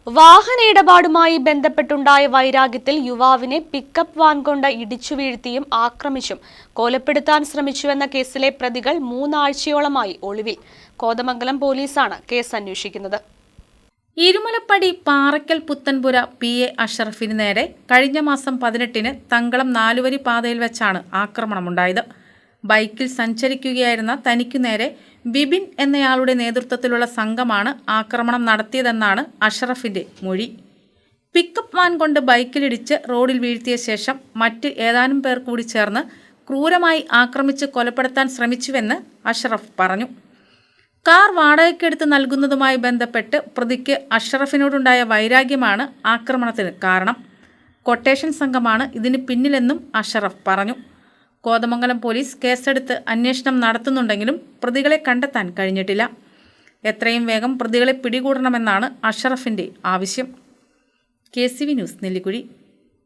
വാഹന ഇടപാടുമായി ബന്ധപ്പെട്ടുണ്ടായ വൈരാഗ്യത്തിൽ യുവാവിനെ പിക്കപ്പ് വാൻ കൊണ്ട് ഇടിച്ചു വീഴ്ത്തിയും ആക്രമിച്ചും കൊലപ്പെടുത്താൻ ശ്രമിച്ചുവെന്ന കേസിലെ പ്രതികൾ 3 ആഴ്ചയോളമായി ഒളിവിൽ. കോതമംഗലം പോലീസാണ് കേസ് അന്വേഷിക്കുന്നത്. ഇരുമലപ്പടി പാറയ്ക്കൽ പുത്തൻപുര PA അഷറഫിന് നേരെ കഴിഞ്ഞ മാസം 18-ന് തങ്കളം 4-വരി പാതയിൽ വെച്ചാണ് ആക്രമണമുണ്ടായത്. ബൈക്കിൽ സഞ്ചരിക്കുകയായിരുന്ന തനിക്കു നേരെ ബിബിൻ എന്നയാളുടെ നേതൃത്വത്തിലുള്ള സംഘമാണ് ആക്രമണം നടത്തിയതെന്നാണ് അഷറഫിന്റെ മൊഴി. പിക്കപ്പ് വാൻ കൊണ്ട് ബൈക്കിലിടിച്ച് റോഡിൽ വീഴ്ത്തിയ ശേഷം മറ്റ് ഏതാനും പേർ കൂടി ചേർന്ന് ക്രൂരമായി ആക്രമിച്ച് കൊലപ്പെടുത്താൻ ശ്രമിച്ചുവെന്ന് അഷറഫ് പറഞ്ഞു. കാർ വാടകയ്ക്കെടുത്ത് നൽകുന്നതുമായി ബന്ധപ്പെട്ട് പ്രതിക്ക് അഷറഫിനോടുണ്ടായ വൈരാഗ്യമാണ് ആക്രമണത്തിന് കാരണം. കൊട്ടേഷൻ സംഘമാണ് ഇതിന് പിന്നിലെന്നും അഷറഫ് പറഞ്ഞു. കോതമംഗലം പോലീസ് കേസെടുത്ത് അന്വേഷണം നടത്തുന്നുണ്ടെങ്കിലും പ്രതികളെ കണ്ടെത്താൻ കഴിഞ്ഞിട്ടില്ല. എത്രയും വേഗം പ്രതികളെ പിടികൂടണമെന്നാണ് അഷറഫിന്റെ ആവശ്യം. KCV news, Nellikuzhi.